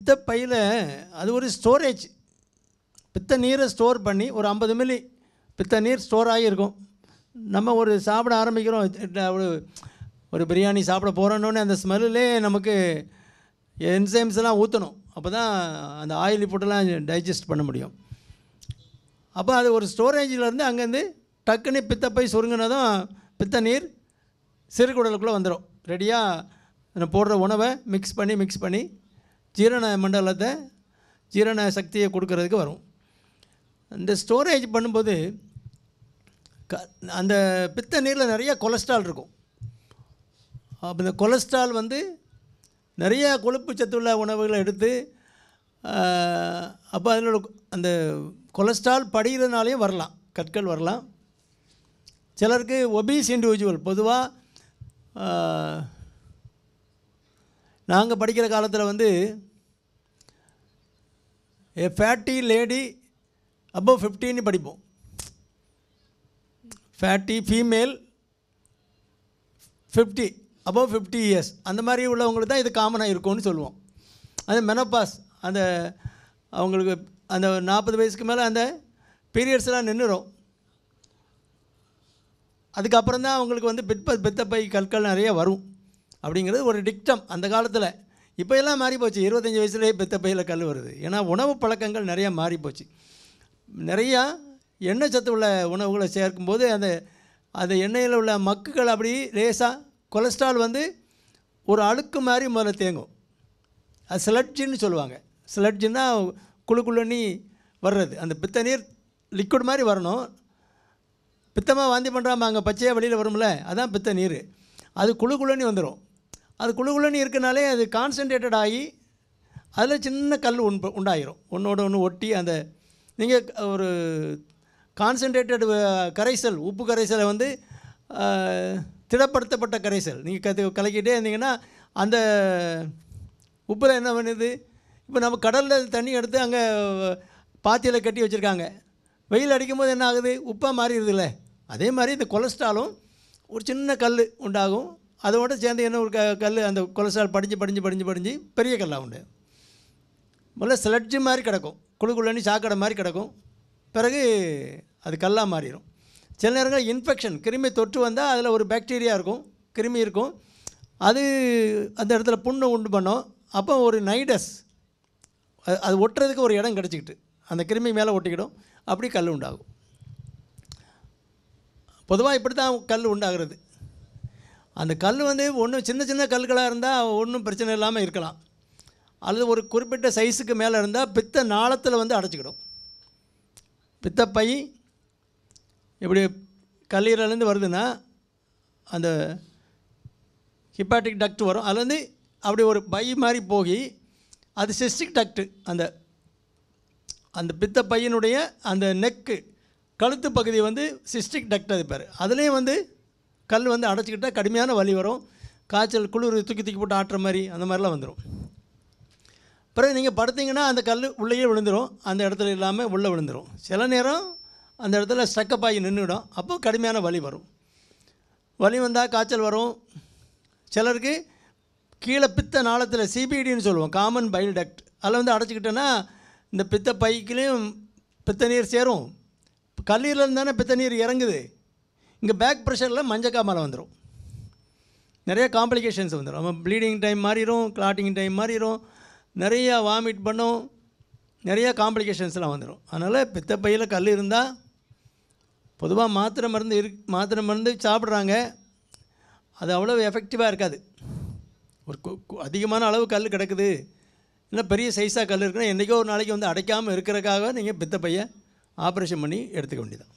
பித்தப்பையில் அது ஒரு ஸ்டோரேஜ். பித்த நீரை ஸ்டோர் பண்ணி ஒரு 50 மில்லி பித்த நீர் ஸ்டோர் ஆகியிருக்கும். நம்ம ஒரு சாப்பிட ஆரம்பிக்கிறோம், ஒரு பிரியாணி சாப்பிட போகிறோன்னே அந்த ஸ்மெல்லே நமக்கு என்சைம்ஸ்லாம் ஊற்றணும். அப்போ தான் அந்த ஆயிலி ஃபுட்டெல்லாம் டைஜஸ்ட் பண்ண முடியும். அப்போ அது ஒரு ஸ்டோரேஜிலேருந்து அங்கேருந்து டக்குன்னு பித்தப்பை சுருங்கினதும் பித்த நீர் சிறுகுடலுக்குள்ளே வந்துடும். ரெடியாக போடுற உணவை மிக்ஸ் பண்ணி ஜீரண மண்டலத்தை ஜீரண சக்தியை கொடுக்கறதுக்கு வரும். இந்த ஸ்டோரேஜ் பண்ணும்போது அந்த பித்த நீரில் நிறைய கொலஸ்ட்ரால் இருக்கும். அப்போ இந்த கொலஸ்ட்ரால் நிறைய கொழுப்பு சத்துள்ள உணவுகளை எடுத்து அப்போ அதில் அந்த கொலஸ்ட்ரால் படிகிறதுனாலையும் வரலாம், கற்கள் வரலாம். சிலருக்கு ஒபீஸ் இண்டிவிஜுவல், பொதுவாக நாங்கள் படிக்கிற காலத்தில் ஏ ஃபேட்டி லேடி அபவ் 50 படிப்போம். ஃபேட்டி ஃபீமேல் 50 அபவ் 50 இயர்ஸ் அந்த மாதிரி உள்ளவங்களுக்கு தான் இது காமனாக இருக்கும்னு சொல்லுவோம். அது மெனோபாஸ், அந்த அவங்களுக்கு அந்த 40 வயசுக்கு மேலே அந்த பீரியட்ஸ்லாம் நின்றுடும். அதுக்கப்புறம் தான் அவங்களுக்கு பித்தப்பை கற்கள் நிறைய வரும் அப்படிங்கிறது ஒரு டிக்டம் அந்த காலத்தில். இப்போ எல்லாம் மாறி போச்சு, 25 வயசுலேயே பித்தப்பையில் கல் வருது. ஏன்னா உணவு பழக்கங்கள் நிறையா மாறி போச்சு. நிறையா எண்ணெய் சத்து உள்ள உணவுகளை சேர்க்கும்போது அந்த எண்ணெயில் உள்ள மக்குகள் அப்படி லேசாக கொலஸ்ட்ரால் ஒரு அழுக்கு மாதிரி முதல்ல தேங்கும். அது ஸ்லட்ஜின்னு சொல்லுவாங்க. ஸ்லட்ஜுன்னா குழுக்குள்ளி வர்றது, அந்த பித்த நீர் லிக்விட் மாதிரி வரணும். பித்தமாக வாந்தி பண்ணுறாமல் அங்கே பச்சையாக வெளியில் வரும்ல, அதான் பித்த நீர். அது குழுக்குள்ளி வந்துடும். அது குழுக்குள்ளி இருக்கனாலே அது கான்சன்ட்ரேட்டட் ஆகி அதில் சின்ன கல் உண்டாயிரும், ஒன்றோட ஒன்று ஒட்டி. அந்த நீங்கள் ஒரு கான்சன்ட்ரேட்டட் கரைசல், உப்பு கரைசலை திடப்படுத்தப்பட்ட கரைசல் நீங்கள் கலக்கிட்டே இருந்தீங்கன்னா அந்த உப்பில் என்ன பண்ணுது, இப்போ நம்ம கடலில் தண்ணி எடுத்து அங்கே பாத்தியில் கட்டி வச்சுருக்காங்க, வெயில் அடிக்கும்போது என்ன ஆகுது, உப்பாக மாறிடுதுல்ல. அதே மாதிரி இந்த கொலஸ்ட்ராலும் ஒரு சின்ன கல் உண்டாகும். அதோடு சேர்ந்து என்ன ஒரு கல், அந்த கொலஸ்ட்ரால் படிஞ்சு பெரிய கல்லாக உண்டு. முதல்ல ஸ்லட்ஜு மாதிரி கிடக்கும், குழுக்குள்ளி சாக்கடை மாதிரி கிடக்கும். பிறகு அது கல்லாக மாறிடும். சில நேரங்கள் இன்ஃபெக்ஷன், கிருமி தொற்று வந்தால் அதில் ஒரு பாக்டீரியா இருக்கும், கிருமி இருக்கும், அது அந்த இடத்துல புண்ணை உண்டு பண்ணோம். அப்போ ஒரு நைடஸ், அது ஒட்டுறதுக்கு ஒரு இடம் கிடச்சிக்கிட்டு அந்த கிருமி மேலே ஒட்டிக்கிடும், அப்படி கல் உண்டாகும். பொதுவாக இப்படி தான் கல் உண்டாகிறது. அந்த கல் ஒன்றும் சின்ன கல்களாக இருந்தால் ஒன்றும் பிரச்சனை இல்லாமல் இருக்கலாம். அல்லது ஒரு குறிப்பிட்ட சைஸுக்கு மேலே இருந்தால் பித்த நாளத்தில் அடைச்சிக்கிடும். பித்தப்பை இப்படி கல்லீரலேருந்து வருதுன்னா அந்த ஹிப்பாட்டிக் டக்ட் வரும். அதுலேருந்து அப்படி ஒரு பை மாதிரி போய் அது சிஸ்டிக் டக்ட்டு, அந்த பித்தப்பையினுடைய அந்த நெக்கு கழுத்து பகுதி சிஸ்டிக் டக்ட் அது பேர். அதுலேயும் கல் அடைச்சிக்கிட்டால் கடுமையான வலி வரும், காய்ச்சல், குளிர் தூக்கி போட்டு ஆட்டுற மாதிரி அந்த மாதிரிலாம் வந்துடும். பிறகு நீங்கள் படுத்திங்கன்னா அந்த கல் உள்ளேயே விழுந்துடும், அந்த இடத்துல இல்லாமல் உள்ளே விழுந்துடும். சில நேரம் அந்த இடத்துல ஸ்டக்கப் ஆகி நின்றுடும், அப்போ கடுமையான வலி வரும். வலி வந்தால் காய்ச்சல் வரும். சிலருக்கு கீழே பித்த நாளத்தில் சிபிடின்னு சொல்லுவோம், காமன் பைல் டக்ட், அதில் அடைச்சிக்கிட்டோன்னா இந்த பித்த பைக்கிலையும் பித்த நீர் சேரும். கல்லீரலேருந்து தானே பித்த நீர் இறங்குது. இங்கே பேக் ப்ரெஷரில் மஞ்சக்காமலை வந்துடும், நிறைய காம்ப்ளிகேஷன்ஸ் வந்துடும். நம்ம ப்ளீடிங் டைம் மாறிடும், கிளாட்டிங் டைம் மாறிடும், நிறையா வாமிட் பண்ணும், நிறையா காம்ப்ளிகேஷன்ஸ்லாம் வந்துடும். அதனால் பித்தப்பையில் கல் இருந்தால் பொதுவாக மாத்திரை மருந்து சாப்பிட்றாங்க, அது அவ்வளோ எஃபெக்டிவாக இருக்காது. ஒரு அதிகமான அளவு கல் கிடக்குது, இல்லை பெரிய சைஸாக கல் இருக்குன்னா என்றைக்கோ ஒரு நாளைக்கு அடைக்காமல் இருக்கிறதுக்காக நீங்கள் பித்தப்பையை ஆப்ரேஷன் பண்ணி எடுத்துக்க வேண்டியதான்.